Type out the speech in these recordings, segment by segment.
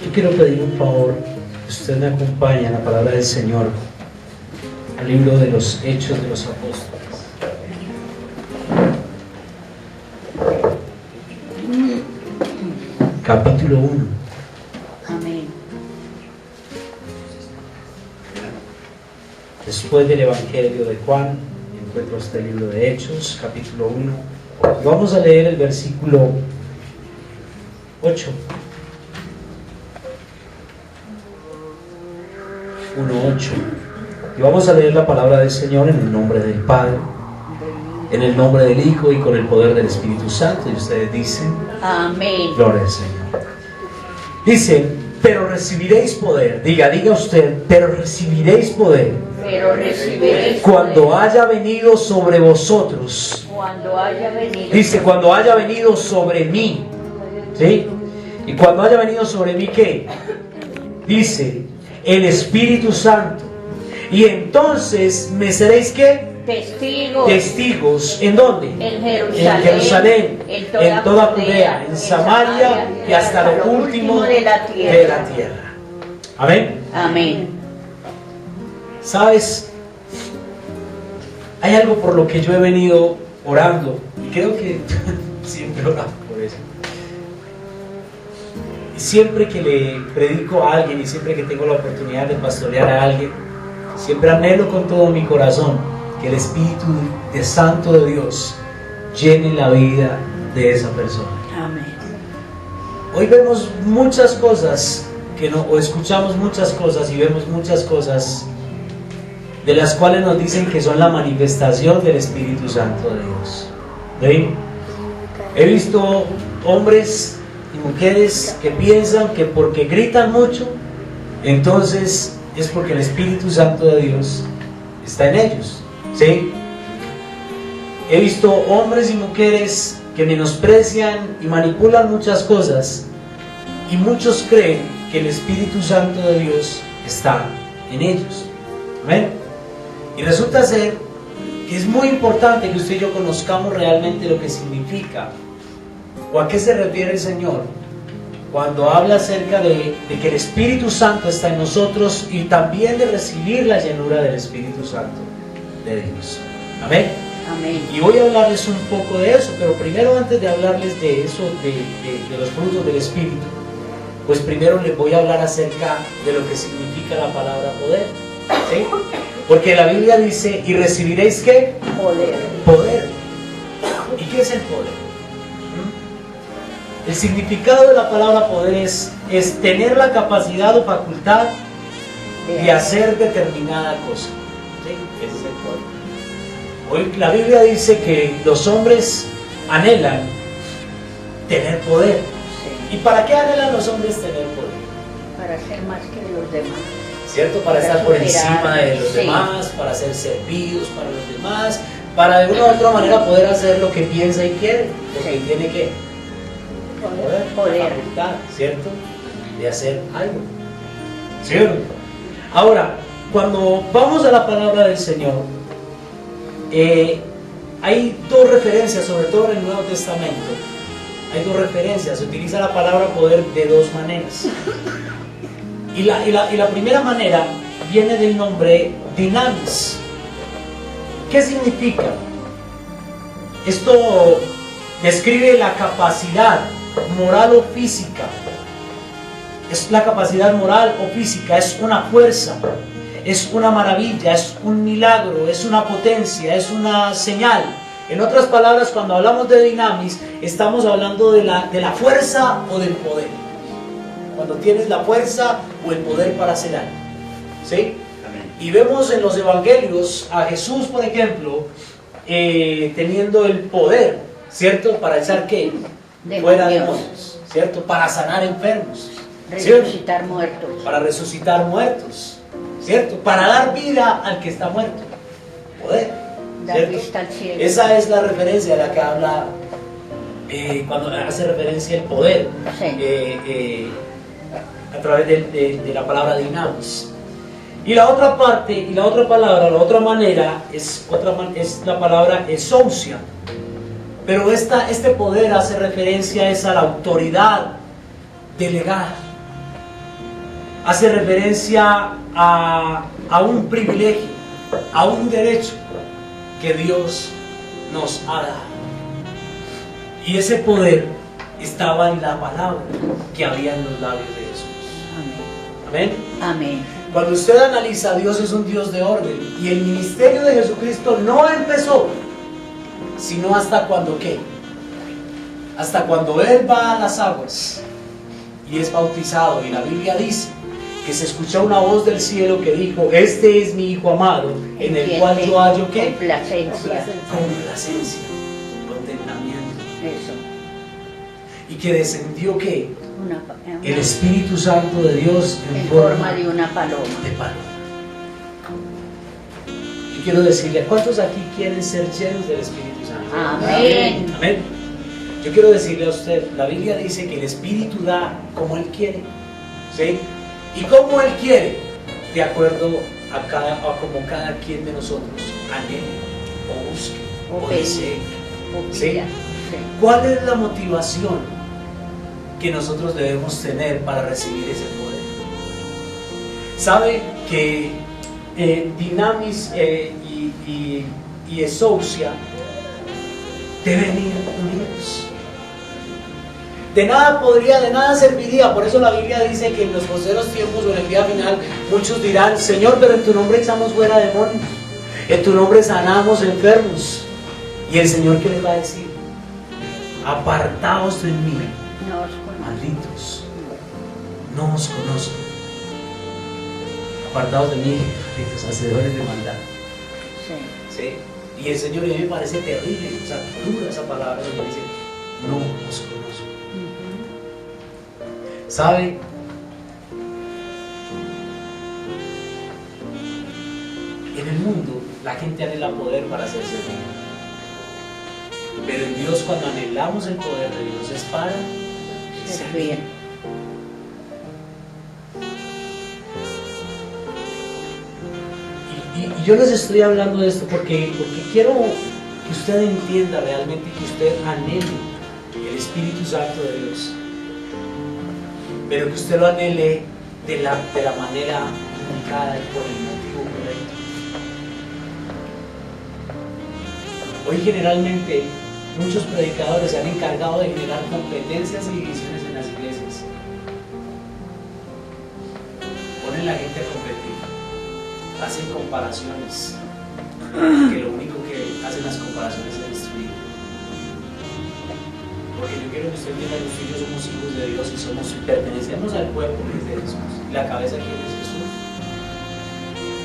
Yo quiero pedir un favor, que usted me acompañe en la palabra del Señor, al libro de los Hechos de los Apóstoles. Capítulo 1. Amén. Después del Evangelio de Juan, encuentro este libro de Hechos, capítulo 1. Vamos a leer el versículo 8. 1:8. Y vamos a leer la palabra del Señor en el nombre del Padre, en el nombre del Hijo y con el poder del Espíritu Santo. Y ustedes dicen: Amén. Gloria al Señor. Dice: pero recibiréis poder. Diga usted: pero recibiréis poder. Pero recibiréis Cuando poder. haya venido sobre vosotros. Cuando haya venido. Dice: cuando haya venido sobre mí. ¿Sí? Y cuando haya venido sobre mí, ¿qué? Dice: el Espíritu Santo. Y entonces me seréis, ¿qué? Testigos. Testigos. ¿En dónde? En Jerusalén. En Jerusalén, en toda Judea, en Samaria y hasta lo último de la tierra. Amén. Amén. ¿Sabes? Hay algo por lo que yo he venido orando, y creo que siempre oramos por eso. Y siempre que le predico a alguien y siempre que tengo la oportunidad de pastorear a alguien, siempre anhelo con todo mi corazón que el Espíritu Santo de Dios llene la vida de esa persona. Amén. Hoy vemos muchas cosas o escuchamos muchas cosas y vemos muchas cosas de las cuales nos dicen que son la manifestación del Espíritu Santo de Dios. ¿Sí? He visto hombres y mujeres que piensan que porque gritan mucho, entonces es porque el Espíritu Santo de Dios está en ellos. ¿Sí? He visto hombres y mujeres que menosprecian y manipulan muchas cosas, y muchos creen que el Espíritu Santo de Dios está en ellos. ¿Amén? Y resulta ser que es muy importante que usted y yo conozcamos realmente lo que significa o a qué se refiere el Señor cuando habla acerca de que el Espíritu Santo está en nosotros, y también de recibir la llenura del Espíritu Santo de Dios. Amén. Amén. Y voy a hablarles un poco de eso, pero primero, antes de hablarles de eso, de los frutos del Espíritu, pues primero les voy a hablar acerca de lo que significa la palabra poder. ¿Sí? Porque la Biblia dice: y recibiréis, ¿qué? Poder. Poder. ¿Y qué es el poder? El significado de la palabra poder es tener la capacidad o facultad de hacer determinada cosa. ¿Sí? Ese es el poder. Hoy la Biblia dice que los hombres anhelan tener poder. Sí. ¿Y para qué anhelan los hombres tener poder? Para ser más que los demás. ¿Cierto? Para estar por encima de los demás, para ser servidos para los demás, para de una u otra manera poder hacer lo que piensa y quiere, porque tiene que poder, la facultad, ¿cierto? De hacer algo. ¿Cierto? Ahora, cuando vamos a la palabra del Señor, hay dos referencias, sobre todo en el Nuevo Testamento. Hay dos referencias. Se utiliza la palabra poder de dos maneras. Y la primera manera viene del nombre dinamis. ¿Qué significa? Esto describe la capacidad moral o física. Es la capacidad moral o física, es una fuerza, es una maravilla, es un milagro, es una potencia, es una señal. En otras palabras, cuando hablamos de dinamis, estamos hablando de la fuerza o del poder. Cuando tienes la fuerza o el poder para hacer algo. ¿Sí? Y vemos en los evangelios a Jesús, por ejemplo, teniendo el poder, ¿cierto? Para echar ¿qué? Fuera demonios, ¿cierto? Para sanar enfermos, ¿cierto? Resucitar muertos. Para resucitar muertos, ¿cierto? Para dar vida al que está muerto. Poder, Dar ¿cierto? vista al cielo. Esa es la referencia a la que habla cuando hace referencia al poder. Sí. A través de la palabra dinamis. Y la otra parte, y la otra palabra, la otra manera es la palabra exousia. Pero este poder hace referencia a la autoridad delegada. hace referencia a un privilegio, a un derecho que Dios nos ha dado. Y ese poder estaba en la palabra que había en los labios de Jesús. Amén. Amén. Cuando usted analiza, Dios es un Dios de orden. Y el ministerio de Jesucristo no empezó, sino hasta cuando ¿qué? Hasta cuando Él va a las aguas y es bautizado. Y la Biblia dice que se escuchó una voz del cielo que dijo: este es mi Hijo amado, en el cual yo hallo ¿qué? Complacencia. Complacencia, contentamiento. Eso. Y que descendió ¿qué? Una El Espíritu Santo de Dios en forma de una paloma. de paloma. Yo quiero decirle, ¿cuántos aquí quieren ser llenos del Espíritu Santo? Amén. Amén. Yo quiero decirle a usted, la Biblia dice que el Espíritu da como Él quiere, ¿sí? Y como Él quiere, de acuerdo a como cada quien de nosotros anhele, o busque, o desee. ¿Sí? ¿Cuál es la motivación que nosotros debemos tener para recibir ese poder? ¿Sabe que Dinamis y Esousia deben ir unidos? De nada serviría. Por eso la Biblia dice que en los postreros tiempos o en el día final muchos dirán: Señor, pero en tu nombre echamos fuera demonios, en tu nombre sanamos enfermos. Y el Señor, ¿qué les va a decir? Apartaos de mí, malditos, no os conozco. Apartados de mí, malditos, hacedores de maldad. Sí. ¿Sí? Y el Señor, a mí me parece terrible, o sea, dura esa palabra donde dice: no os conozco. ¿Sabe? En el mundo la gente anhela poder para hacerse rico. Pero en Dios, cuando anhelamos el poder de Dios, es para servir. Y yo les estoy hablando de esto porque quiero que usted entienda realmente, que usted anhele el Espíritu Santo de Dios, pero que usted lo anhele de la manera indicada y por el motivo correcto. Hoy generalmente muchos predicadores se han encargado de generar competencias y divisiones en las iglesias. Ponen a la gente a competir, hacen comparaciones, que lo único que hacen las comparaciones es destruir. Porque yo quiero que usted entienda que usted y yo somos hijos de Dios y pertenecemos al cuerpo que es de Jesús. Y la cabeza que es Jesús.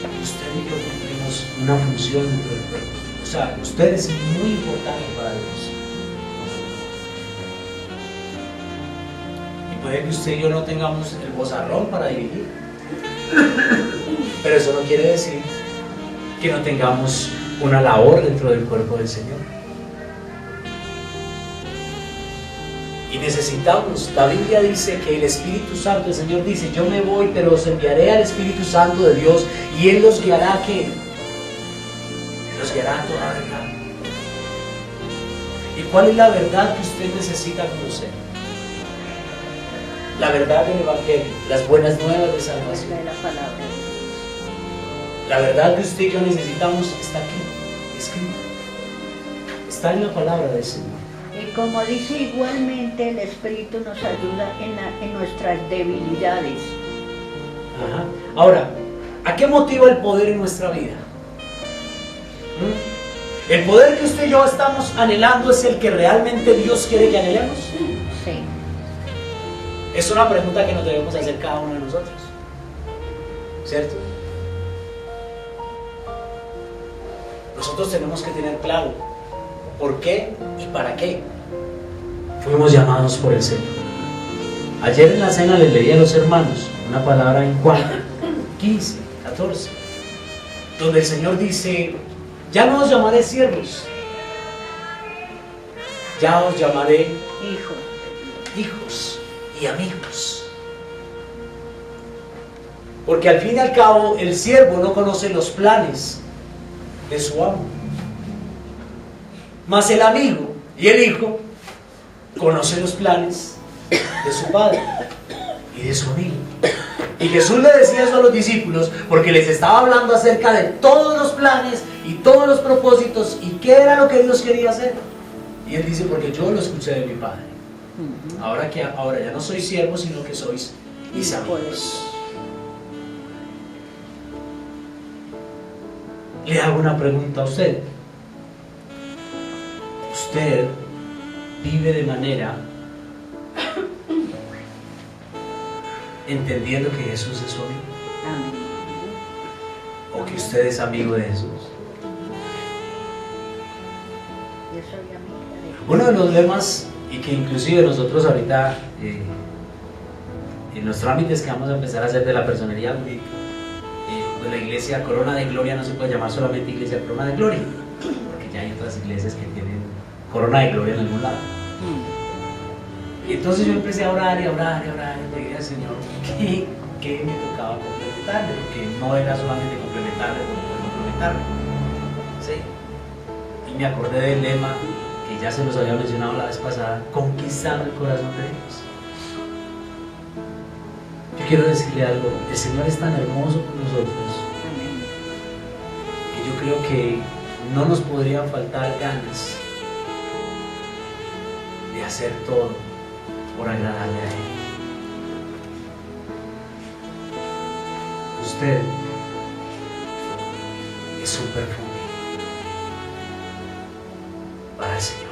Y usted y yo cumplimos una función dentro del cuerpo. O sea, usted es muy importante para Dios. Y puede que usted y yo no tengamos el vozarrón para dirigir. Pero eso no quiere decir que no tengamos una labor dentro del cuerpo del Señor. Y necesitamos, la Biblia dice que el Espíritu Santo, el Señor dice: yo me voy, pero os enviaré al Espíritu Santo de Dios, y Él los guiará, ¿qué? Los guiará a toda verdad. ¿Y cuál es la verdad que usted necesita conocer? La verdad del Evangelio, las buenas nuevas de salvación. La palabra. La verdad que usted y yo necesitamos está aquí, escrita. Está en la palabra del Señor. Y como dice, igualmente el Espíritu nos ayuda en nuestras debilidades. Ajá. Ahora, ¿a qué motiva el poder en nuestra vida? ¿El poder que usted y yo estamos anhelando es el que realmente Dios quiere que anhelemos? Sí. Es una pregunta que nos debemos hacer cada uno de nosotros, ¿cierto? Nosotros tenemos que tener claro por qué y para qué fuimos llamados por el Señor. Ayer en la cena les leí a los hermanos una palabra en Juan 15, 14, donde el Señor dice: ya no os llamaré siervos, ya os llamaré hijos y amigos. Porque al fin y al cabo el siervo no conoce los planes de su amo, mas el amigo y el hijo conocen los planes de su padre y de su amigo. Y Jesús le decía eso a los discípulos porque les estaba hablando acerca de todos los planes y todos los propósitos y qué era lo que Dios quería hacer. Y él dice, porque yo lo escuché de mi Padre. Ahora ya no sois siervos, sino que sois mis amigos. Le hago una pregunta a usted. ¿Usted vive de manera entendiendo que Jesús es su amigo? ¿O que usted es amigo de Jesús? Yo soy amiga de Jesús. Uno de los lemas, y que inclusive nosotros ahorita en los trámites que vamos a empezar a hacer de la personería jurídica, pues la iglesia Corona de Gloria no se puede llamar solamente iglesia Corona de Gloria, porque ya hay otras iglesias que tienen Corona de Gloria en algún lado. Y entonces yo empecé a orar y a orar y a orar, y le dije al Señor que me tocaba complementarle, porque no era solamente complementarle, pero complementarle. ¿Sí? Y me acordé del lema que ya se los había mencionado la vez pasada, conquistando el corazón de Dios. Yo quiero decirle algo, el Señor es tan hermoso con nosotros que yo creo que no nos podrían faltar ganas de hacer todo por agradarle a Él. Usted es un perfume para el Señor.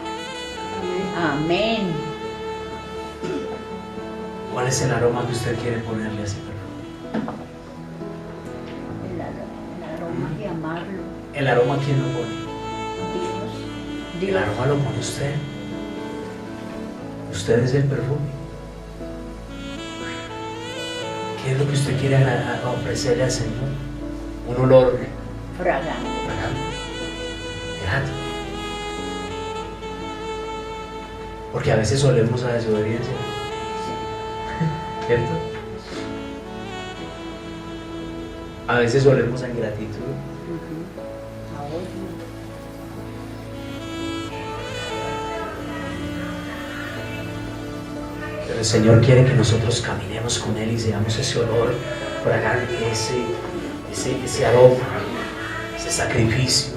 Amén. ¿Cuál es el aroma que usted quiere ponerle a ese perfume? El aroma de amarlo. ¿El aroma quién lo pone? Dios. El aroma lo pone usted. Usted es el perfume. ¿Qué es lo que usted quiere ofrecerle al Señor? Un olor Fragante. grato. Porque a veces solemos a desobediencia, ¿cierto? A veces solemos a ingratitud. Pero el Señor quiere que nosotros caminemos con Él y seamos ese olor fragante, ese aroma, ese sacrificio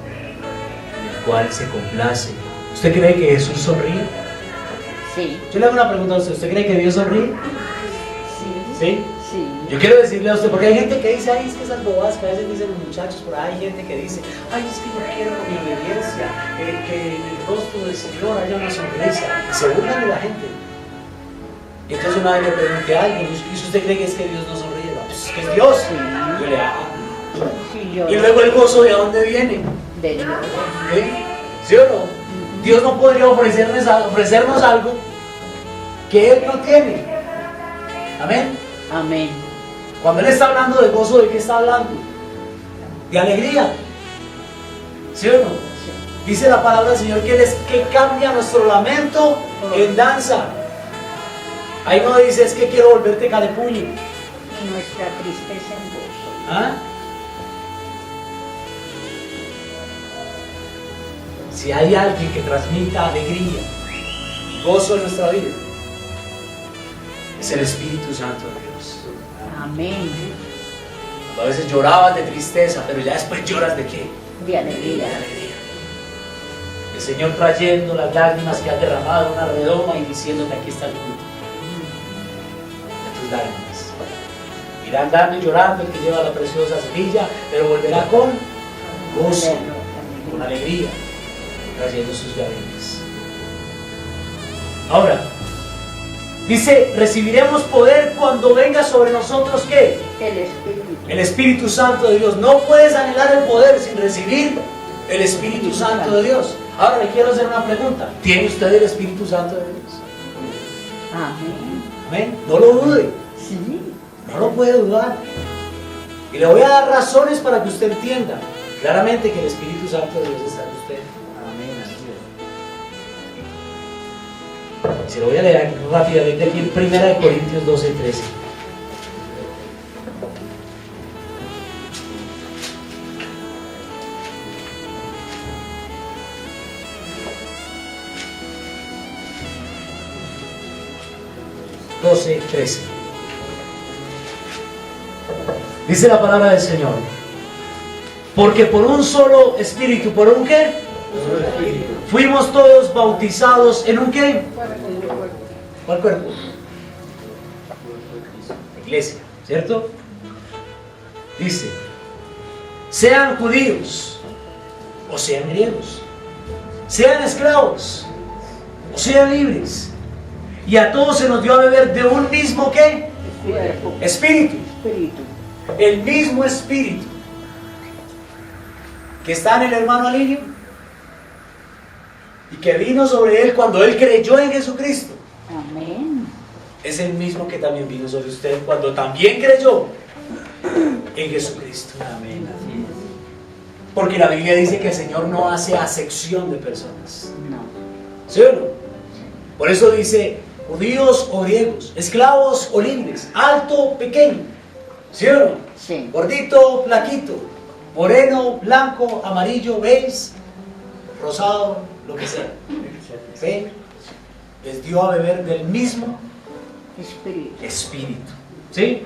en el cual se complace. ¿Usted cree que Jesús sonríe? Sí. Yo le hago una pregunta a usted. ¿Usted cree que Dios sonríe? Sí. ¿Sí? Sí. Yo quiero decirle a usted, porque hay gente que dice, ay, es que esas bobadas que a veces dicen los muchachos, por ahí hay gente que dice, ay, es que yo quiero con mi obediencia que en el rostro del Señor haya una sonrisa. Y se burlan de la gente. Y entonces una vez le pregunté a alguien, ¿y si usted cree que es que Dios no sonríe? No, pues es que es Dios. Sí. Yo le Sí, y luego el gozo, ¿de dónde viene? de Dios. ¿Sí? ¿Sí o no? Dios no podría ofrecernos algo que Él no tiene. Amén. Amén. Cuando Él está hablando de gozo, ¿de qué está hablando? De alegría. ¿Sí o no? Sí. Dice la palabra del Señor que Él es que cambia nuestro lamento en danza. Ahí no dice, es que quiero volverte carepuño. Y nuestra tristeza en gozo. ¿Ah? Si hay alguien que transmita alegría y gozo en nuestra vida, es el Espíritu Santo de Dios. Amén. A veces llorabas de tristeza, pero ya después lloras de qué? De alegría. De alegría. El Señor trayendo las lágrimas que has derramado en una redoma y diciéndote, aquí está el fruto de tus lágrimas. Irá andando y llorando el que lleva la preciosa semilla, pero volverá con gozo, con alegría, trayendo sus gavillas. Ahora, dice, recibiremos poder cuando venga sobre nosotros, ¿qué? El Espíritu. El Espíritu Santo de Dios. No puedes anhelar el poder sin recibir el Espíritu Santo de Dios. Ahora le quiero hacer una pregunta. ¿Tiene usted el Espíritu Santo de Dios? Amén. Amén. No lo dude. Sí. No lo puede dudar. Y le voy a dar razones para que usted entienda claramente que el Espíritu Santo de Dios está en usted. Amén. Así es. Se lo voy a leer rápidamente aquí en 1 Corintios 12:13. Dice la palabra del Señor. Porque por un solo espíritu, ¿por un qué? Fuimos todos bautizados en un qué. ¿Cuál cuerpo? La iglesia, ¿cierto? Dice, sean judíos o sean griegos, sean esclavos o sean libres, y a todos se nos dio a beber de un mismo ¿qué? Espíritu. El mismo espíritu que está en el hermano Alinio y que vino sobre él cuando él creyó en Jesucristo. Amén. Es el mismo que también vino sobre usted cuando también creyó en Jesucristo. Amén. Porque la Biblia dice que el Señor no hace acepción de personas. No. ¿Sí o no? Por eso dice judíos o griegos, esclavos o libres, alto, pequeño. ¿Sí o no? Sí. Gordito, flaquito, moreno, blanco, amarillo, beige, rosado, lo que sea. ¿Sí? Les dio a beber del mismo espíritu. ¿Sí?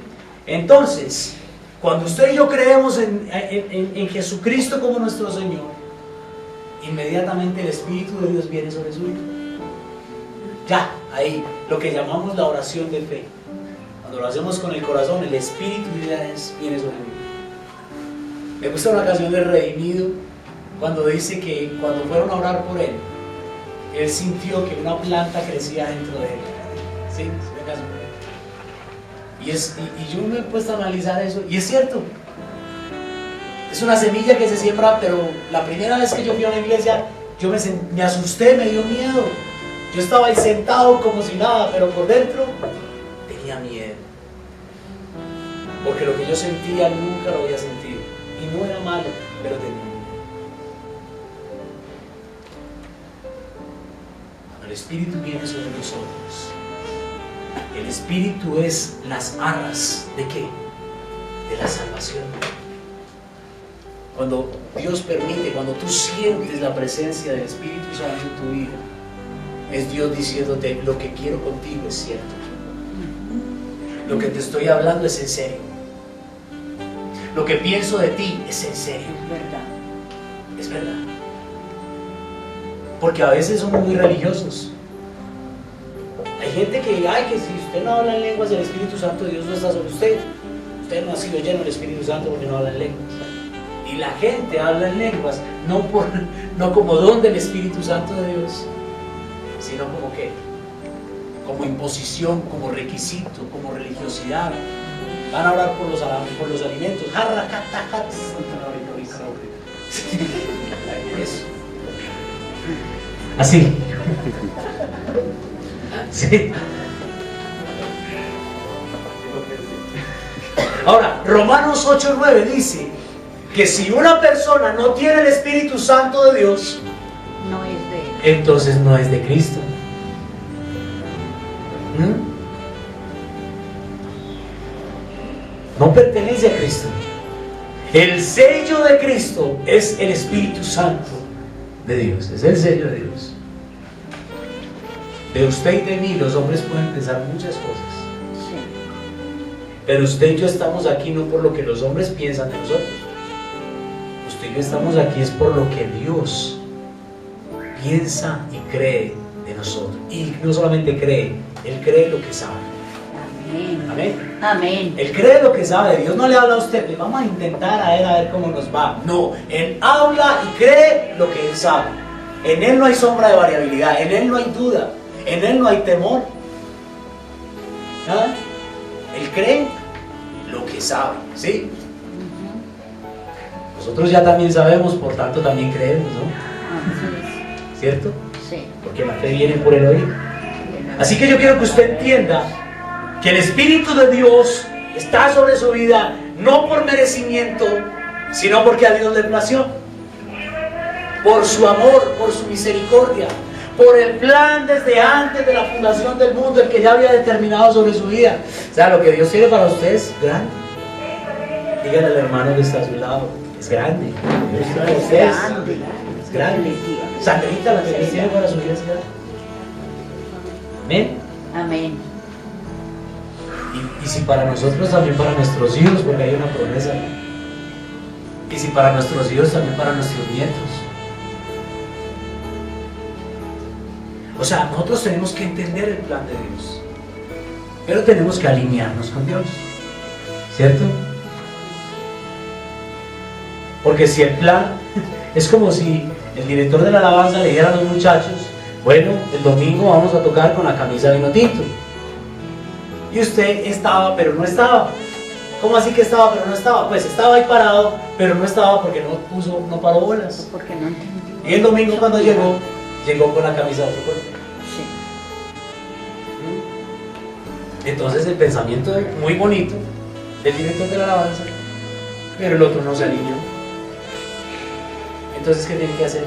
Entonces, cuando usted y yo creemos en Jesucristo como nuestro Señor, inmediatamente el Espíritu de Dios viene sobre su vida. Ya, ahí, lo que llamamos la oración de fe. Cuando lo hacemos con el corazón, el Espíritu viene sobre mí. Me gusta una canción del Redimido cuando dice que cuando fueron a orar por él sintió que una planta crecía dentro de él. ¿Sí? ¿Sí me caso? Y yo me he puesto a analizar eso, y es cierto. Es una semilla que se siembra, pero la primera vez que yo fui a una iglesia, yo me asusté, me dio miedo. Yo estaba ahí sentado como si nada, pero por dentro tenía miedo. Porque lo que yo sentía nunca lo había sentido. Y no era malo, pero tenía miedo. Cuando el Espíritu viene sobre nosotros, el Espíritu es las arras ¿de qué? De la salvación. Cuando Dios permite, cuando tú sientes la presencia del Espíritu Santo en tu vida, es Dios diciéndote: lo que quiero contigo es cierto, lo que te estoy hablando es en serio, lo que pienso de ti es en serio. Es verdad. Es verdad. Porque a veces somos muy religiosos. Hay gente que que si usted no habla en lenguas, el Espíritu Santo de Dios no está sobre usted. Usted no ha sido lleno del Espíritu Santo porque no habla en lenguas. Y la gente habla en lenguas no como don del Espíritu Santo de Dios, sino como ¿qué? Como imposición, como requisito, como religiosidad. Van a orar por los alimentos. Eso. Así. Sí. Ahora, Romanos 8:9 dice que si una persona no tiene el Espíritu Santo de Dios, No es de él. entonces no es de Cristo. No pertenece a Cristo. El sello de Cristo es el Espíritu Santo de Dios. Es el sello de Dios. De usted y de mí los hombres pueden pensar muchas cosas, Sí. pero usted y yo estamos aquí no por lo que los hombres piensan de nosotros. Usted y yo estamos aquí es por lo que Dios piensa y cree de nosotros. Y no solamente cree, Él cree lo que sabe. Amén. Amén. Amén. Él cree lo que sabe. Dios no le habla a usted: le vamos a intentar a ver cómo nos va. No, Él habla y cree lo que Él sabe. En Él no hay sombra de variabilidad, en Él no hay duda, en Él no hay temor. ¿Ah? Él cree lo que sabe, ¿sí? Nosotros ya también sabemos, por tanto también creemos, ¿no? Así ¿Cierto? es. Sí. Porque la fe viene por el oír. Así que yo quiero que usted entienda que el Espíritu de Dios está sobre su vida no por merecimiento, sino porque a Dios le plació, por su amor, por su misericordia, por el plan desde antes de la fundación del mundo, el que ya había determinado sobre su vida. O sea, lo que Dios tiene para usted es grande. Díganle al hermano que está a su lado: es grande. Dios tiene para usted es grande. Sandrita, lo que Dios tiene para su vida es grande. Amén. Amén. Y si para nosotros, también para nuestros hijos, porque hay una promesa. Y si para nuestros hijos, también para nuestros nietos. O sea, nosotros tenemos que entender el plan de Dios, pero tenemos que alinearnos con Dios, ¿cierto? Porque si el plan es como si el director de la alabanza le dijera a los muchachos: bueno, el domingo vamos a tocar con la camisa vino tinto. Y usted estaba, pero no estaba. ¿Cómo así que estaba, pero no estaba? Pues estaba ahí parado, pero no estaba porque no paró bolas. Porque no entendí. Y el domingo cuando llegó con la camisa de otro cuerpo. Sí. Entonces el pensamiento muy bonito del director de la alabanza, pero el otro no se alineó. Entonces, ¿qué tiene que hacer?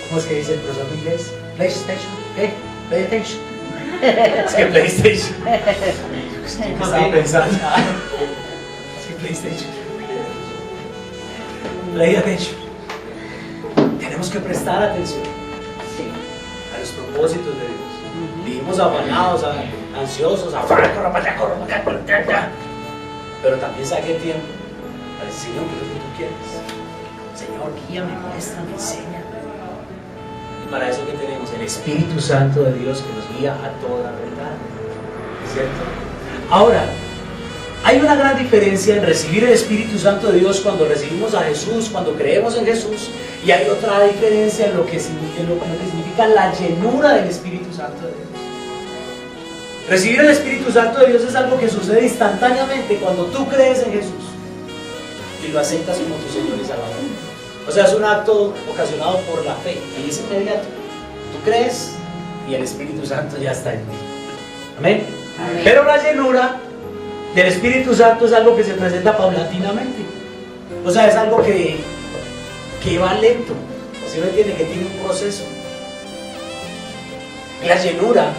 ¿Cómo es que dice el profesor de inglés? PlayStation. ¿Qué? Play attention. Es que PlayStation. ¿Qué estaba pensando? Es que PlayStation. Play attention. Tenemos que prestar atención a los propósitos de Dios. Vivimos afanados, ansiosos, pero también saque tiempo para decir: Señor, ¿qué es lo que tú quieres? Señor, guíame, muéstrame, enséñame. Y para eso que tenemos el Espíritu Santo de Dios que nos guía a toda verdad, ¿cierto? Ahora, hay una gran diferencia en recibir el Espíritu Santo de Dios cuando recibimos a Jesús, cuando creemos en Jesús, y hay otra diferencia en lo que significa la llenura del Espíritu Santo de Dios. Recibir el Espíritu Santo de Dios es algo que sucede instantáneamente cuando tú crees en Jesús y lo aceptas como tu Señor y Salvador. O sea, es un acto ocasionado por la fe y es inmediato. Tú crees y el Espíritu Santo ya está en ti. Amén. Amén. Pero la llenura del Espíritu Santo es algo que se presenta paulatinamente. O sea, es algo que va lento. ¿Sí me entiende? Que tiene un proceso. La llenura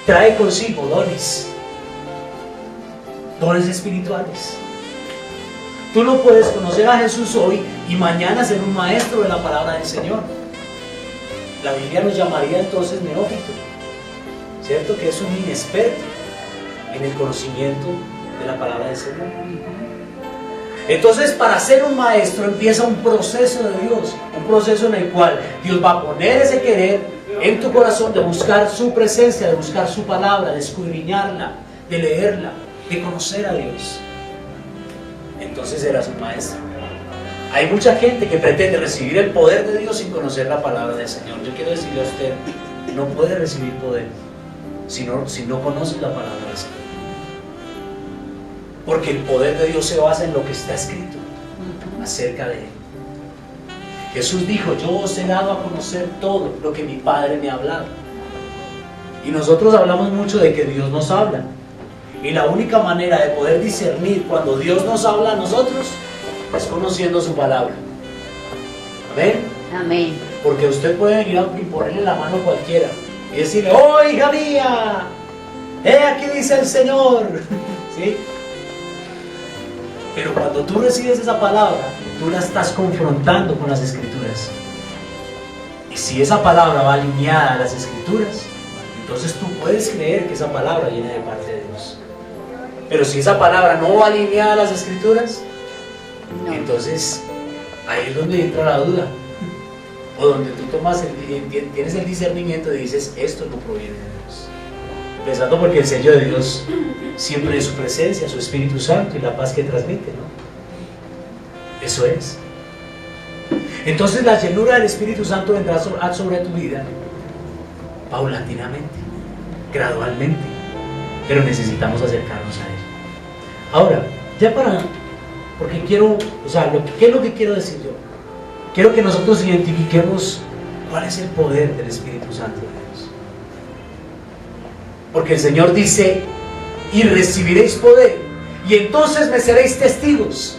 trae consigo dones espirituales. Tú no puedes conocer a Jesús hoy y mañana ser un maestro de la palabra del Señor. La Biblia nos llamaría entonces neófito, ¿cierto? Que es un inexperto en el conocimiento de la palabra del Señor. Entonces, para ser un maestro empieza un proceso de Dios, un proceso en el cual Dios va a poner ese querer en tu corazón de buscar su presencia, de buscar su palabra, de escudriñarla, de leerla, de conocer a Dios. Entonces serás un maestro. Hay mucha gente que pretende recibir el poder de Dios sin conocer la palabra del Señor. Yo quiero decirle a usted: no puede recibir poder si no conoce la palabra del Señor. Porque el poder de Dios se basa en lo que está escrito acerca de Él. Jesús dijo: yo os he dado a conocer todo lo que mi Padre me ha hablado. Y nosotros hablamos mucho de que Dios nos habla. Y la única manera de poder discernir cuando Dios nos habla a nosotros es conociendo su palabra. Amén. Amén. Porque usted puede venir y ponerle la mano a cualquiera y decirle: oh, hija mía, aquí dice el Señor. ¿Sí? Pero cuando tú recibes esa palabra, tú la estás confrontando con las Escrituras. Y si esa palabra va alineada a las Escrituras, entonces tú puedes creer que esa palabra viene de parte de Dios. Pero si esa palabra no va alineada a las Escrituras, no. Entonces ahí es donde entra la duda. O donde tú tienes el discernimiento y dices: esto no proviene de Dios. Empezando porque el sello de Dios siempre es su presencia, su Espíritu Santo y la paz que transmite, ¿no? Eso es. Entonces la llenura del Espíritu Santo vendrá sobre tu vida paulatinamente, gradualmente, pero necesitamos acercarnos a Él. Ahora, porque quiero, ¿qué es lo que quiero decir yo? Quiero que nosotros identifiquemos cuál es el poder del Espíritu Santo de Dios. Porque el Señor dice: y recibiréis poder, y entonces me seréis testigos.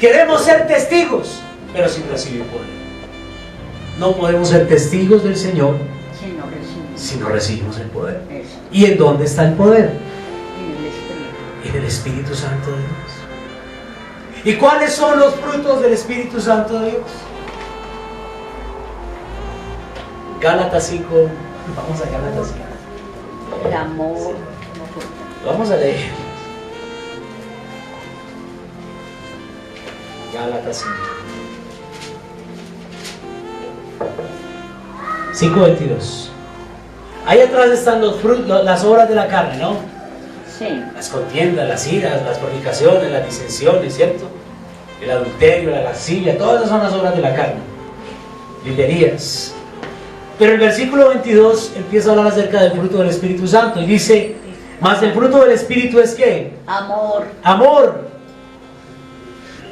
Queremos ser testigos, pero sin recibir poder. No podemos ser testigos del Señor si no recibimos el poder. Eso. ¿Y en dónde está el poder? En el Espíritu. En el Espíritu Santo de Dios. ¿Y cuáles son los frutos del Espíritu Santo de Dios? Gálatas 5, vamos a Gálatas 5. el amor. Vamos a leer. Gálatas 5:22. Ahí atrás están los frutos, las obras de la carne, ¿no? Sí. Las contiendas, las iras, las fornicaciones, las disensiones, ¿cierto? El adulterio, la lascivia, todas esas son las obras de la carne. Griterías. Pero el versículo 22 empieza a hablar acerca del fruto del Espíritu Santo y dice, mas el fruto del Espíritu es ¿qué? Amor. Amor.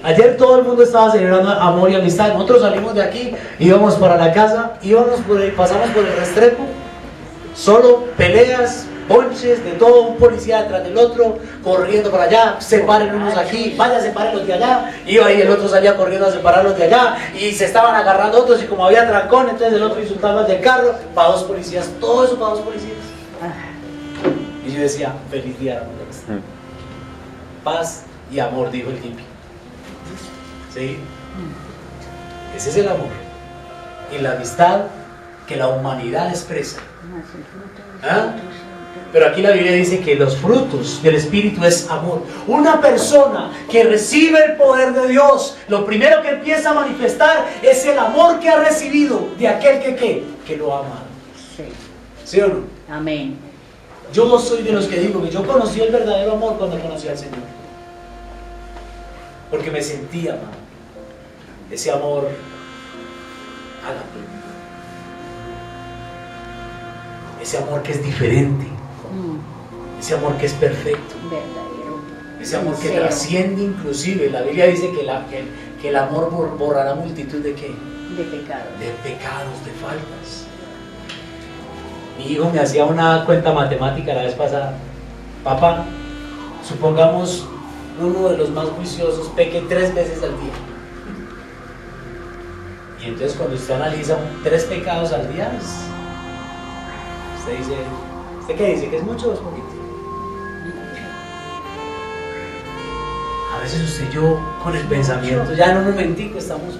Ayer todo el mundo estaba celebrando amor y amistad. Nosotros salimos de aquí, íbamos para la casa, pasamos por el Restrepo, solo peleas, ponches, de todo, un policía detrás del otro, corriendo para allá, separen unos aquí, vaya, separen los de allá, iba ahí el otro salía corriendo a separarlos de allá, y se estaban agarrando otros, y como había trancón, entonces el otro insultaba al del carro, para dos policías, todo eso para dos policías. Y yo decía, feliz día, hermanos. Paz y amor, dijo el hippie. ¿Sí? Ese es el amor. Y la amistad que la humanidad expresa. ¿Ah? Pero aquí la Biblia dice que los frutos del Espíritu es amor. Una persona que recibe el poder de Dios, lo primero que empieza a manifestar es el amor que ha recibido de aquel que lo ama. Sí. ¿Sí o no? Amén. Yo soy de los que digo que yo conocí el verdadero amor cuando conocí al Señor. Porque me sentía amado. Ese amor ágape. Ese amor que es diferente. Ese amor que es perfecto. Verdadero. Ese amor que Sincero. trasciende inclusive. La Biblia dice que el amor borrará multitud de ¿qué? De pecado. De pecados, de faltas. Mi hijo me hacía una cuenta matemática la vez pasada. Papá, supongamos uno de los más juiciosos peque 3 veces al día. Y entonces cuando usted analiza 3 pecados al día, usted dice, ¿usted qué dice? ¿Que es mucho o es poquito? A veces usted y yo con el pensamiento, ya en un momentico estamos,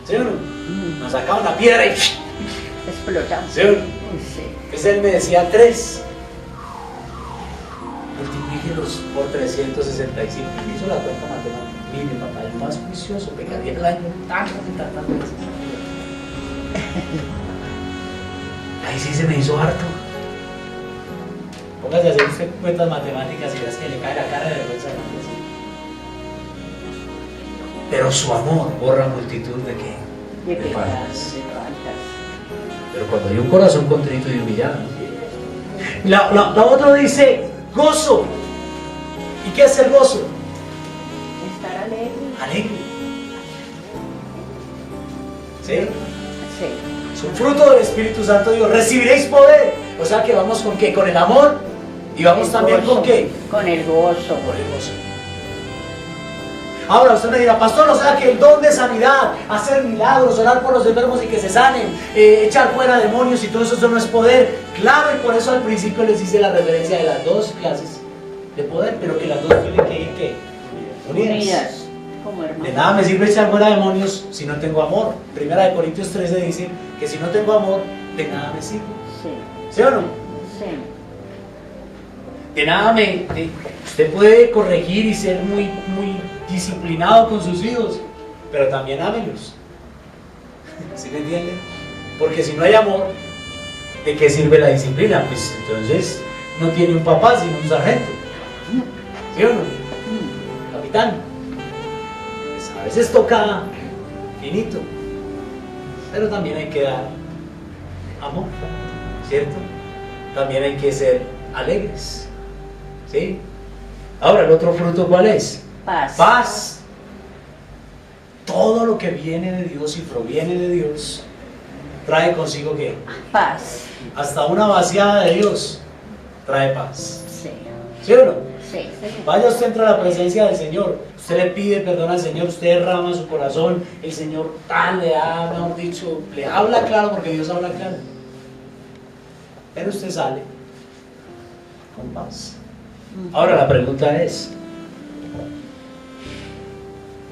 ¿sí o no? Nos sacaban la piedra y Explotamos. ¿sí o no? Sí. Entonces él me decía 3. Multiplíquelos por 365. Me hizo la cuenta matemática. Mire, papá, el más juicioso pecaría el año tantas veces. Ahí sí se me hizo harto. Póngase a hacer usted cuentas matemáticas y verás que le cae la cara de vergüenza. Pero su amor borra multitud de qué? De pecados, faltas. de faltas. Pero cuando hay un corazón contrito y humillado. La otra dice gozo. ¿Y qué es el gozo? Estar alegre. Alegre. ¿Sí? Sí. Es un fruto del Espíritu Santo. Dios, recibiréis poder. O sea que vamos con qué? Con el amor. Y vamos El también gozo. con qué? Con el gozo. Con el gozo. Ahora usted me dirá, pastor, o sea que el don de sanidad, hacer milagros, orar por los enfermos y que se sanen, echar fuera demonios y todo eso no es poder. Claro, y por eso al principio les hice la referencia de las 2 clases de poder, pero que las 2 tienen que ir ¿qué? Unidas. Como De hermanos. nada me sirve echar fuera demonios si no tengo amor. Primera de Corintios 13 dice que si no tengo amor, de nada me sirve. Sí. ¿Sí o no? Sí. De nada usted puede corregir y ser muy disciplinado con sus hijos, pero también ámelos. ¿Sí me entienden? Porque si no hay amor, ¿de qué sirve la disciplina? Pues entonces no tiene un papá sino un sargento. ¿Sí o no? Capitán. Pues a veces toca finito, pero también hay que dar amor, ¿cierto? También hay que ser alegres. ¿Sí? Ahora, el otro fruto, ¿cuál es? Paz. Paz. Todo lo que viene de Dios y proviene de Dios trae consigo ¿qué? Paz. Hasta una vaciada de Dios trae paz. Sí. ¿Sí o no? Sí. Vaya usted entra a la presencia del Señor, usted le pide perdón al Señor, usted derrama su corazón, el Señor tal le da, mejor dicho, le habla claro porque Dios habla claro. Pero usted sale con paz. Ahora la pregunta es,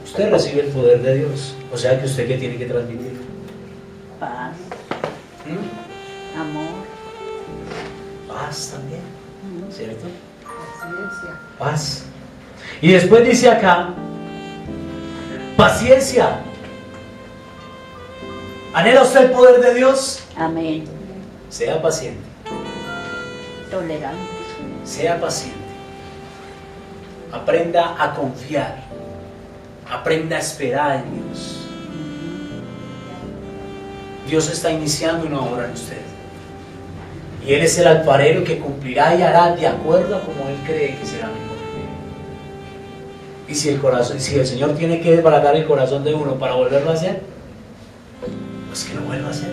usted recibe el poder de Dios, o sea que usted ¿qué tiene que transmitir? Paz. ¿Mm? Amor. paz también, ¿cierto? Paz. Y después dice acá, paciencia. ¿Anhela usted el poder de Dios? Amén. Sea paciente. Tolerante. Sea paciente. Aprenda a confiar. Aprenda a esperar en Dios. Dios está iniciando una obra en usted. Y Él es el alfarero que cumplirá y hará de acuerdo a como Él cree que será mejor. Y si el Señor tiene que desbaratar el corazón de uno para volverlo a hacer, pues que lo vuelva a hacer.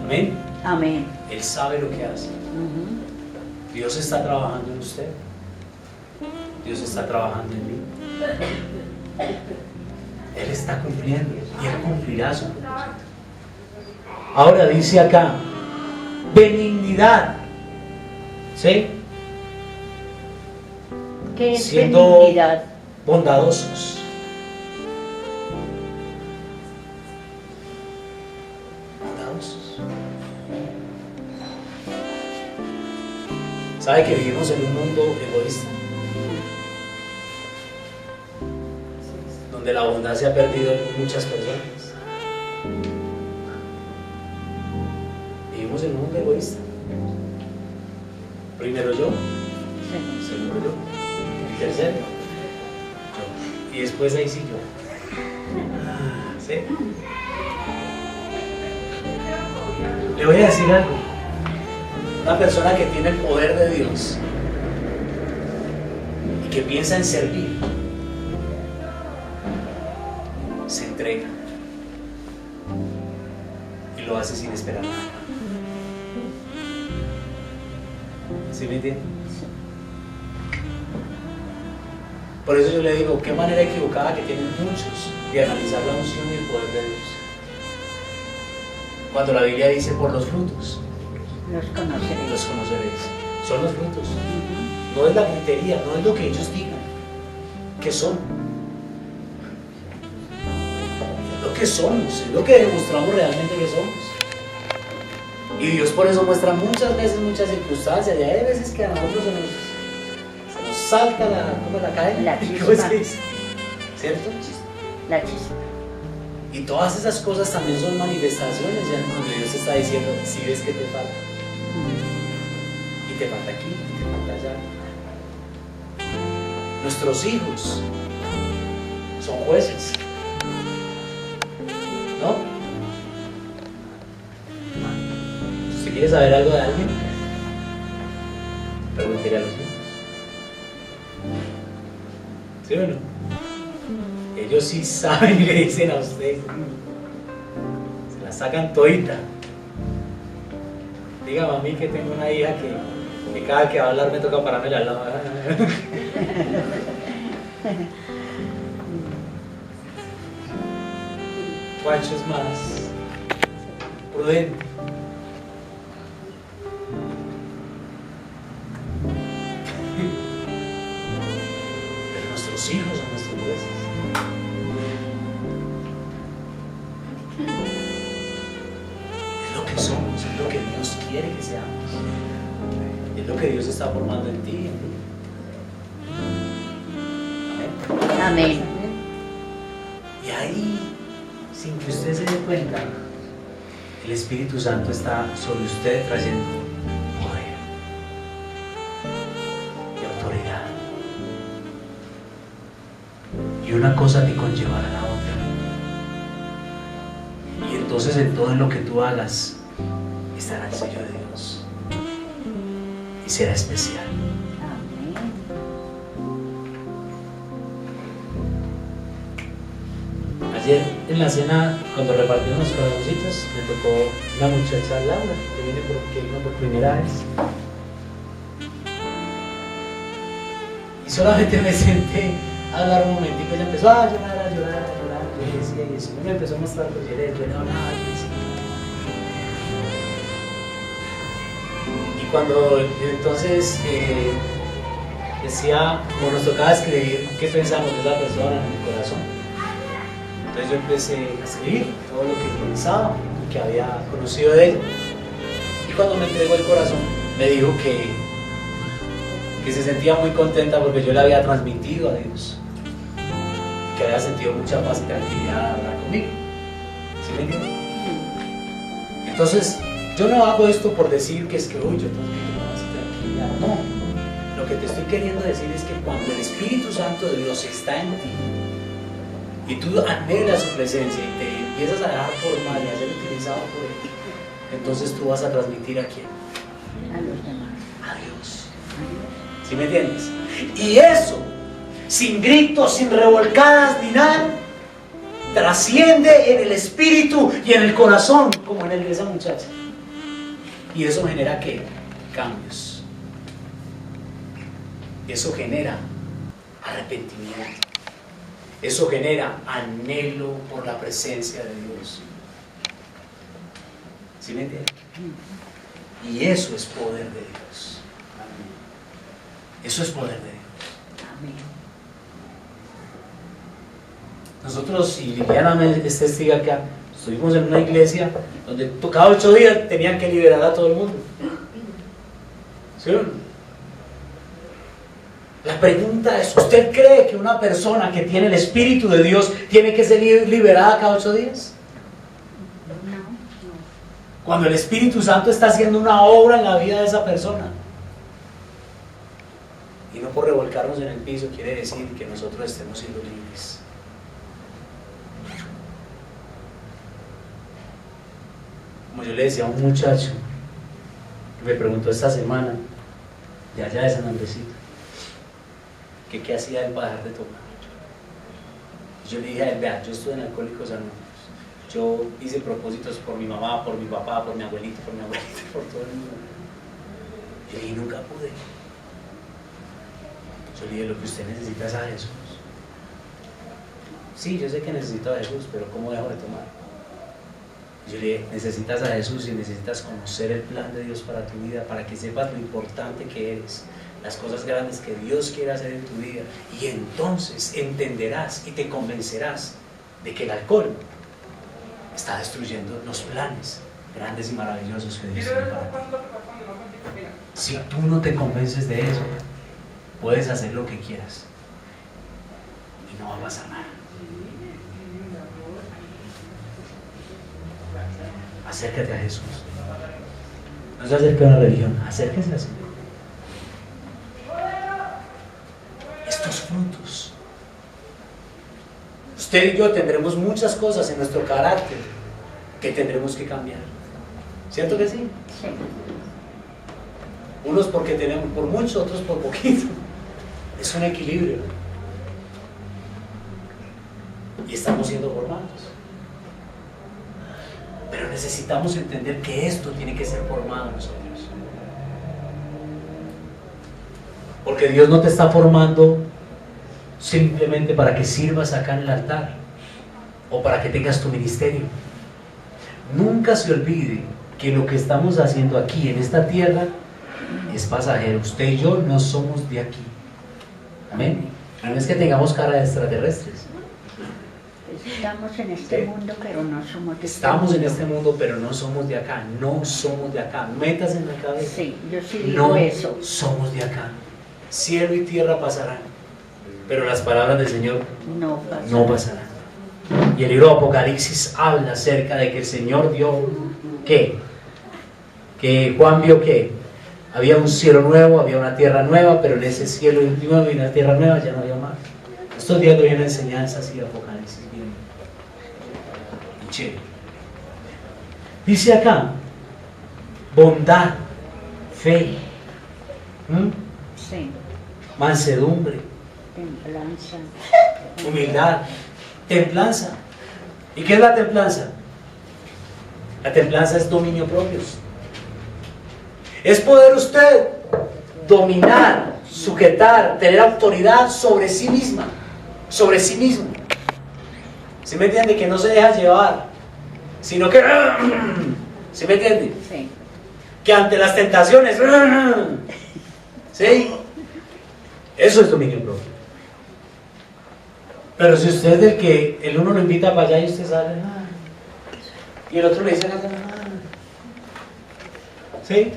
Amén. Amén. Él sabe lo que hace. Dios está trabajando en usted. Dios está trabajando en mí. Él está cumpliendo y Él cumplirá su propósito. Ahora dice acá, benignidad. ¿Sí? ¿Qué es Siendo benignidad? bondadosos. Bondadosos. ¿Sabe que vivimos en un mundo egoísta? Donde la bondad se ha perdido en muchas personas. Vivimos en un mundo egoísta. Primero yo, segundo yo, y tercero yo, y después ahí sí yo. ¿Sí? Le voy a decir algo. Una persona que tiene el poder de Dios y que piensa en servir, se entrega y lo hace sin esperar nada. ¿Sí me entiende? Por eso yo le digo, qué manera equivocada que tienen muchos de analizar la unción y el poder de Dios. Cuando la Biblia dice por los frutos, Los conoceréis. los conoceréis. Son los frutos. No es la gritería, no es lo que ellos digan que son. Es lo que somos, es lo que demostramos realmente que somos. Y Dios por eso muestra muchas veces, muchas circunstancias. Y hay veces que a nosotros se nos salta la cadena. La chispa. ¿Cómo se dice? ¿Cierto? La chispa. Y todas esas cosas también son manifestaciones ya donde Dios está diciendo, si ves que te falta. Y te falta aquí, y te falta allá. Nuestros hijos son jueces. ¿No? Si usted quiere saber algo de alguien, pregúntele a los hijos. ¿Sí o no? Ellos sí saben y le dicen a usted. Se la sacan todita. Diga mami que tengo una hija que cada que va a hablar me toca pararme al lado. Juancho es más prudente. Pero nuestros hijos son nuestros jueces. Es lo que somos, es lo que Dios quiere que seamos. Es lo que Dios está formando en ti y en mí. Amén. Amén. Y ahí, sin que usted se dé cuenta, el Espíritu Santo está sobre usted trayendo poder y autoridad. Y una cosa te conllevará a la otra. Y entonces en todo lo que tú hagas estará el sello de Dios. Y será especial. Amén. Ayer en la cena, cuando repartimos los corazoncitos, me tocó una muchacha, Laura, que vino por primera vez. Y solamente me senté a hablar un momentico, ella empezó a llorar, yo decía, y eso me empezó a mostrar folletos, yo le hablaba, yo decía. Y cuando entonces decía, como nos tocaba escribir qué pensamos de esa persona en el corazón, entonces yo empecé a escribir todo lo que pensaba y que había conocido de ella. Y cuando me entregó el corazón, me dijo que se sentía muy contenta porque yo le había transmitido a Dios, que había sentido mucha paz y tranquilidad al hablar conmigo. ¿Sí me entiendes? Entonces, yo no hago esto por decir que es que, uy, yo transmito paz y tranquilidad. No. Lo que te estoy queriendo decir es que cuando el Espíritu Santo de Dios está en ti y tú anhelas su presencia y te empiezas a dejar formar y a ser utilizado por Él, entonces tú vas a transmitir ¿a quién? A los demás. A Dios. ¿Sí me entiendes? Y eso, sin gritos, sin revolcadas ni nada, trasciende en el espíritu y en el corazón, como en el de esa muchacha. Y eso genera ¿qué? Cambios. Eso genera arrepentimiento. Eso genera anhelo por la presencia de Dios. ¿Sí me entiendes? Y eso es poder de Dios. Amén. Eso es poder de Dios. Amén. Nosotros, y Liliana es testigo acá, estuvimos en una iglesia donde cada 8 días tenían que liberar a todo el mundo. ¿Sí o no? La pregunta es, ¿usted cree que una persona que tiene el Espíritu de Dios tiene que ser liberada cada 8 días? No. Cuando el Espíritu Santo está haciendo una obra en la vida de esa persona. Y no por revolcarnos en el piso quiere decir que nosotros estemos siendo libres. Como yo le decía a un muchacho que me preguntó esta semana, de allá de San Andresito, que qué hacía él para dejar de tomar. Yo le dije a él, vea, yo estuve en Alcohólicos Anónimos, yo hice propósitos por mi mamá, por mi papá, por mi abuelito, por todo el mundo. Y le dije, nunca pude. Yo le dije, lo que usted necesita es a Jesús. Sí, yo sé que necesito a Jesús, pero ¿cómo dejo de tomar? Yo le dije, necesitas a Jesús y necesitas conocer el plan de Dios para tu vida, para que sepas lo importante que eres, las cosas grandes que Dios quiere hacer en tu vida, y entonces entenderás y te convencerás de que el alcohol está destruyendo los planes grandes y maravillosos que Dios tiene para ti. Si tú no te convences de eso, puedes hacer lo que quieras y no va a pasar nada. Acércate a Jesús. No se acerque a una religión, acérquese a Él. Estos frutos. Usted y yo tendremos muchas cosas en nuestro carácter que tendremos que cambiar. ¿Cierto que sí? Sí. Unos porque tenemos por mucho, otros por poquito. Es un equilibrio. Y estamos siendo formados. Pero necesitamos entender que esto tiene que ser formado en nosotros. Porque Dios no te está formando simplemente para que sirvas acá en el altar o para que tengas tu ministerio. Nunca se olvide que lo que estamos haciendo aquí en esta tierra es pasajero. Usted y yo no somos de aquí. Amén. No es que tengamos cara de extraterrestres. Estamos en este mundo, pero no somos de Estamos en este mundo, pero no somos de acá. No somos de acá. Metas en la cabeza. Sí, yo sí digo no eso. Somos de acá. Cielo y tierra pasarán, pero las palabras del Señor no pasarán. Y el libro de Apocalipsis habla acerca de que el Señor dio ¿qué? Que Juan vio que había un cielo nuevo, había una tierra nueva, pero en ese cielo nuevo y una tierra nueva ya no había mar. Estos días vienen enseñanzas y de Apocalipsis. Chévere. Dice acá, bondad, fe, sí, mansedumbre, templanza, humildad, templanza. ¿Y qué es la templanza? La templanza es dominio propio. Es poder usted dominar, sujetar, tener autoridad sobre sí misma, sobre sí mismo. ¿Sí me entiende? Que no se deja llevar, sino que... ¿Sí me entiende? sí, Que ante las tentaciones... ¿Sí? Eso es dominio propio. Pero si usted es del que el uno lo invita para allá y usted sale... y el otro le dice... ¿Sí?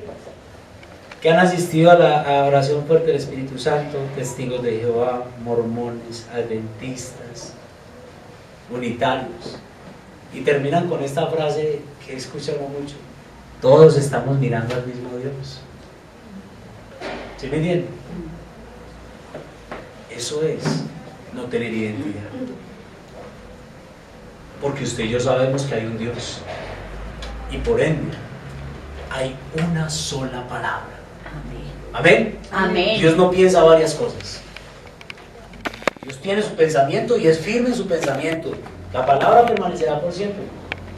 que han asistido a la oración fuerte del Espíritu Santo, testigos de Jehová, mormones, adventistas, unitarios, y terminan con esta frase que escuchamos mucho: todos estamos mirando al mismo Dios. ¿Sí me entienden? Eso es no tener identidad, porque usted y yo sabemos que hay un Dios, y por ende hay una sola palabra. Amén. Amén. Dios no piensa varias cosas. Dios tiene su pensamiento y es firme en su pensamiento. La palabra permanecerá por siempre.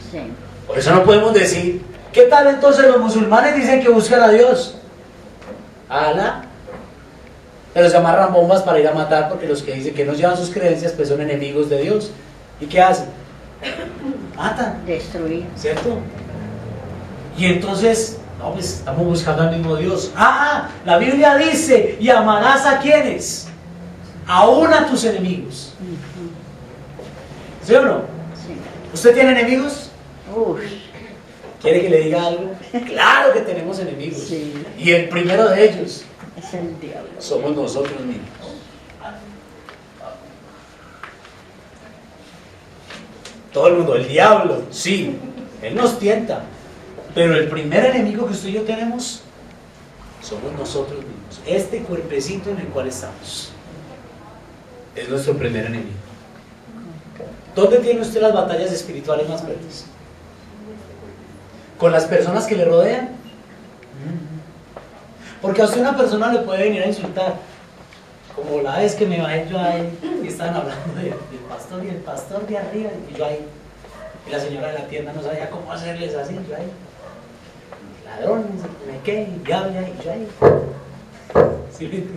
Sí. Por eso no podemos decir, ¿qué tal entonces los musulmanes dicen que buscan a Dios? Alá. Pero se amarran bombas para ir a matar, porque los que dicen que no llevan sus creencias pues son enemigos de Dios. ¿Y qué hacen? Matan. Destruir. ¿Cierto? Y entonces, no, pues estamos buscando al mismo Dios. La Biblia dice, y amarás a quienes, aún a tus enemigos. ¿Sí o no? Sí. ¿Usted tiene enemigos? Uf. ¿Quiere que le diga algo? Claro que tenemos enemigos. Sí. Y el primero de ellos Es el diablo. somos nosotros mismos. Todo el mundo, el diablo, sí, él nos tienta. Pero el primer enemigo que usted y yo tenemos somos nosotros mismos. Este cuerpecito en el cual estamos es nuestro primer enemigo. ¿Dónde tiene usted las batallas espirituales más fuertes? ¿Con las personas que le rodean? Porque a usted una persona le puede venir a insultar, como la vez que me bajé yo ahí y estaban hablando del pastor y el pastor de arriba, y yo ahí, y la señora de la tienda no sabía cómo hacerles así, yo ahí, ladrones, me quedé, y habla, y yo ahí, ¿sí?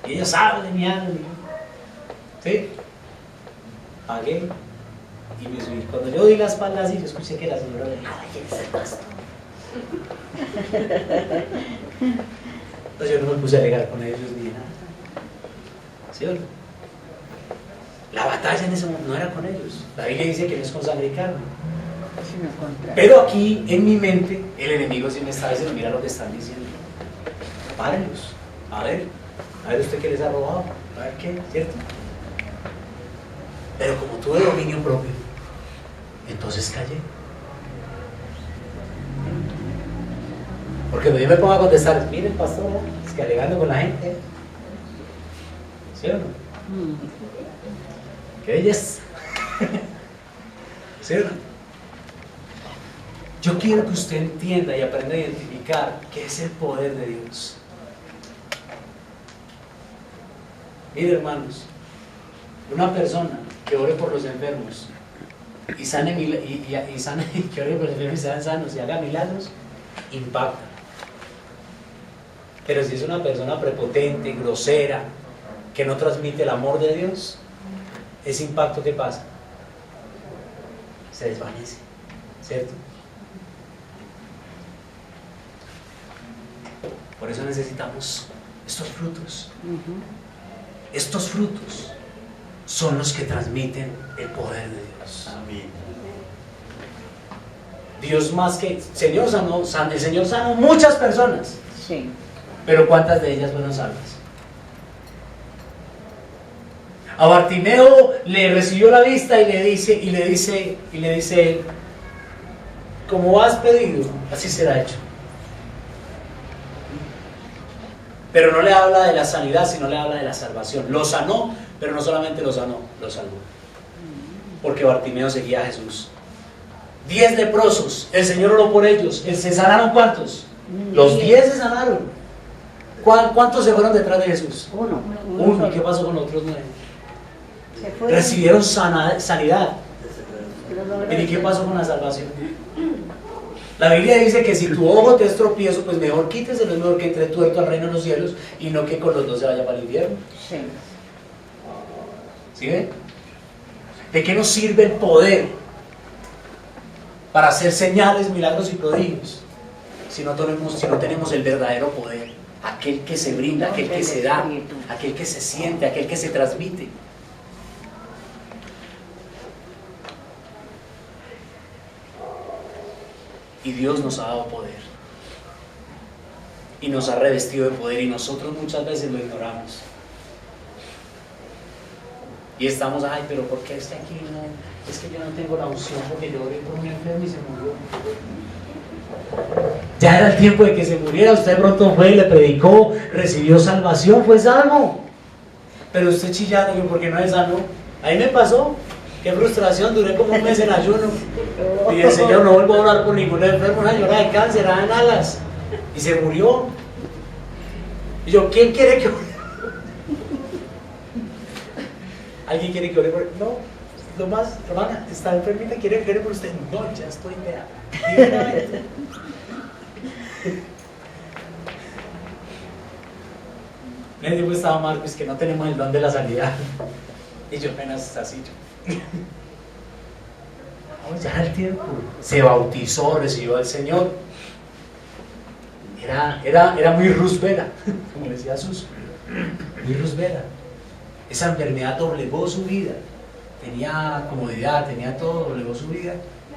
Y ellos hablan y hablan, ¿sí? Pagué y me subí. Cuando yo di la espalda así, yo escuché que la señora le dijo, ¿quién es el pastor? Entonces yo no me puse a alegar con ellos ni nada. ¿Sí o no? La batalla en ese momento no era con ellos. La Biblia dice que no es con sangre y carne. Sino contrario. Pero aquí, en mi mente, el enemigo sí me está diciendo, mira lo que están diciendo. Párenlos. A ver usted qué les ha robado. A ver qué, ¿cierto? Pero como tuve dominio propio, entonces callé. Porque cuando yo me pongo a contestar, miren pastor, es que alegando con la gente, ¿sí o no? ¡Qué belleza! ¿Sí o no? Yo quiero que usted entienda y aprenda a identificar qué es el poder de Dios. Mire, hermanos, una persona que ore por los enfermos y sane, que ore por los enfermos y sean sanos y haga milagros, impacta. Pero si es una persona prepotente, grosera, que no transmite el amor de Dios, ese impacto, ¿qué pasa? Se desvanece, ¿cierto? Por eso necesitamos estos frutos. Estos frutos son los que transmiten el poder de Dios. Amén. Dios más que... el Señor sanó muchas personas. Sí. Pero ¿cuántas de ellas fueron salvas? A Bartimeo le recibió la vista y le dice, como has pedido, así será hecho. Pero no le habla de la sanidad, sino le habla de la salvación. Lo sanó, pero no solamente lo sanó, lo salvó. Porque Bartimeo seguía a Jesús. 10 leprosos, el Señor oró por ellos. ¿Se sanaron cuántos? Los 10 se sanaron. ¿Cuántos se fueron detrás de Jesús? Uno. ¿Y qué pasó con los otros 9? Recibieron sanidad. ¿Y qué pasó con la salvación? La Biblia dice que si tu ojo te es tropiezo, pues mejor quíteselo, es mejor que entre tuerto al reino de los cielos y no que con los dos se vaya para el infierno. Sí. ¿Sí ven? ¿De qué nos sirve el poder para hacer señales, milagros y prodigios si no tenemos el verdadero poder? Aquel que se brinda, aquel que se da, aquel que se siente, aquel que se transmite. Y Dios nos ha dado poder. y nos ha revestido de poder, y nosotros muchas veces lo ignoramos. Y estamos, ay, pero ¿por qué está aquí? No, es que yo no tengo la unción porque yo oré por un enfermo y se murió. Ya era el tiempo de que se muriera. Usted de pronto fue y le predicó, recibió salvación, fue salvo. Pero usted chillando que porque no es salvo. Ahí me pasó, qué frustración, duré como un mes en ayuno. Y el Señor, no vuelvo a orar por ningún enfermo, una llorada de cáncer, en alas. Y se murió. Y yo, ¿quién quiere que ore? ¿Alguien quiere que ore por él? No, lo más, hermana, está enfermita, ¿quiere que ore por usted? No, ya estoy vea. Me dijo estaba Marcos que no tenemos el don de la sanidad. Y yo apenas así yo. Vamos ya al tiempo. Se bautizó, recibió al Señor. Era muy rusbera, como decía Sus. Muy rusbera. Esa enfermedad doblegó su vida. Tenía comodidad, tenía todo, doblegó su vida.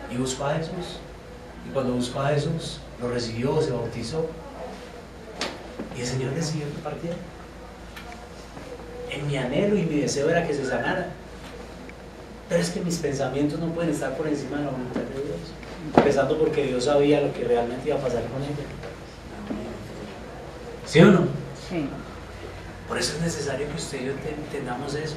Y buscó a Jesús. Y cuando buscó a Jesús, lo recibió, se bautizó. Y el Señor decidió que partiera. En mi anhelo y mi deseo era que se sanara. Pero es que mis pensamientos no pueden estar por encima de la voluntad de Dios. Empezando porque Dios sabía lo que realmente iba a pasar con ella. ¿Sí o no? Sí. Por eso es necesario que usted y yo entendamos eso.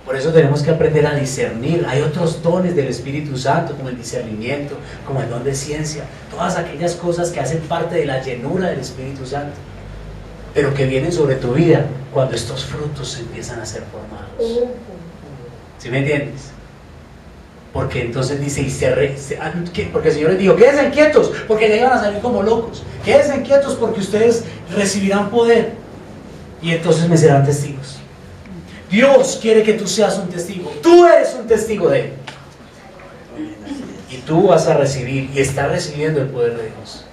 Por eso tenemos que aprender a discernir. Hay otros dones del Espíritu Santo, como el discernimiento, como el don de ciencia, todas aquellas cosas que hacen parte de la llenura del Espíritu Santo, pero que vienen sobre tu vida cuando estos frutos empiezan a ser formados. ¿Sí me entiendes? Porque entonces dice, porque el Señor les dijo, quédense quietos, porque ya iban a salir como locos. Quédense quietos porque ustedes recibirán poder y entonces me serán testigos. Dios quiere que tú seas un testigo. Tú eres un testigo de Él. Y tú vas a recibir y estás recibiendo el poder de Dios.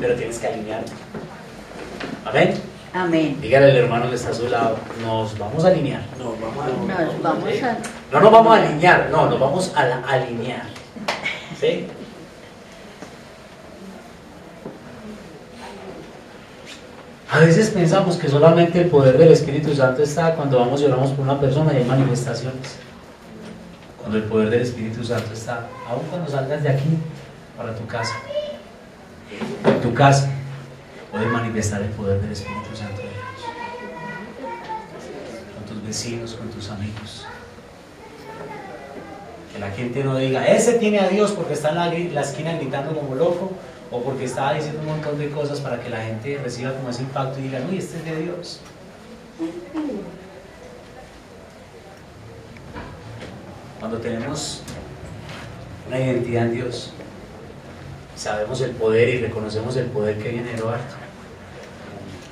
Pero tienes que alinearte. Amén. Amén. Dígale al hermano que está a su lado, nos vamos a alinear. Nos vamos a... No nos vamos a alinear, no, nos vamos a alinear. ¿Sí? A veces pensamos que solamente el poder del Espíritu Santo está cuando vamos y oramos por una persona y hay manifestaciones. Cuando el poder del Espíritu Santo está, aun cuando salgas de aquí para tu casa. En tu casa puedes manifestar el poder del Espíritu Santo de Dios. Con tus vecinos, con tus amigos. Que la gente no diga, ese tiene a Dios porque está en la esquina gritando como loco, o porque está diciendo un montón de cosas para que la gente reciba como ese impacto y diga, uy, este es de Dios. Cuando tenemos una identidad en Dios, sabemos el poder y reconocemos el poder que viene de lo alto.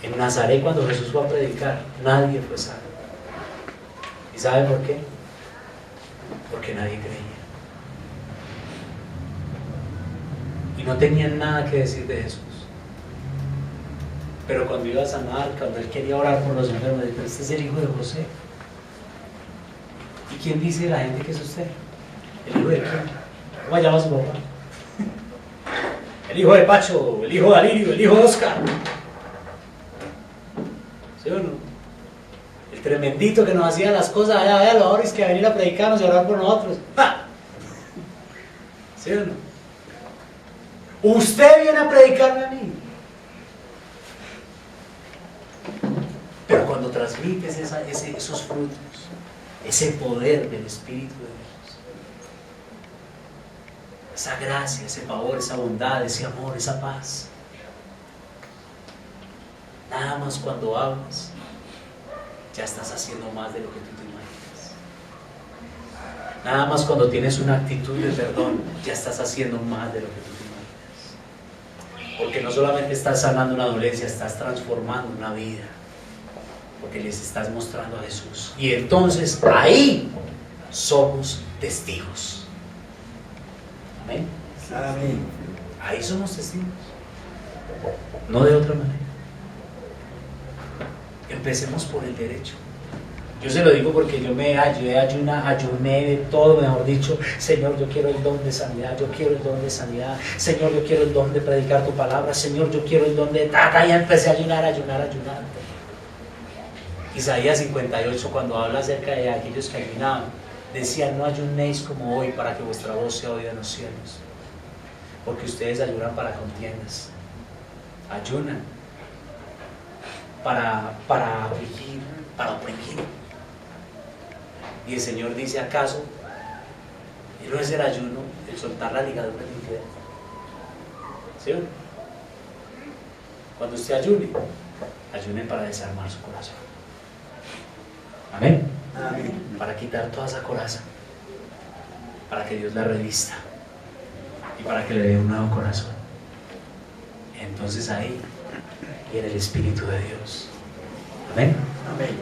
En Nazaret, cuando Jesús fue a predicar, nadie fue salvo. ¿Y sabe por qué? Porque nadie creía. Y no tenían nada que decir de Jesús. Pero cuando iba a sanar, cuando él quería orar por los enfermos, dijo, este es el hijo de José. ¿Y quién dice la gente que es usted? ¿El hijo de quién? ¿Cómo llama su papá? El hijo de Pacho, el hijo de Alirio, el hijo de Oscar. ¿Sí o no? El tremendito que nos hacía las cosas allá, véalo ahora, es que venir a predicarnos y orar por nosotros. ¡Ja! ¿Sí o no? Usted viene a predicarme a mí. Pero cuando transmites esos frutos, ese poder del Espíritu de Dios, esa gracia, ese favor, esa bondad, ese amor, esa paz, nada más cuando hablas, ya estás haciendo más de lo que tú te imaginas. Nada más cuando tienes una actitud de perdón, ya estás haciendo más de lo que tú te imaginas. Porque no solamente estás sanando una dolencia, estás transformando una vida. Porque les estás mostrando a Jesús. Y entonces ahí somos testigos. Amén. Amén. Ahí somos testigos. No de otra manera. Empecemos por el derecho. Yo se lo digo porque yo ayuné de todo, mejor dicho. Señor, yo quiero el don de sanidad, yo quiero el don de sanidad. Señor, yo quiero el don de predicar tu palabra. Señor, yo quiero el don de tata. Y empecé a ayunar. Isaías 58, cuando habla acerca de aquellos que ayunaban, decía: no ayunéis como hoy para que vuestra voz sea oída en los cielos, porque ustedes ayunan para contiendas, ayunan para afligir, para oprimir. Y el Señor dice: ¿acaso no es el ayuno el soltar la ligadura del infierno? ¿Sí? Cuando usted ayune para desarmar su corazón. Amén. Amén. Para quitar toda esa coraza, para que Dios la revista y para que le dé un nuevo corazón. Entonces ahí viene el Espíritu de Dios. Amén. Amén.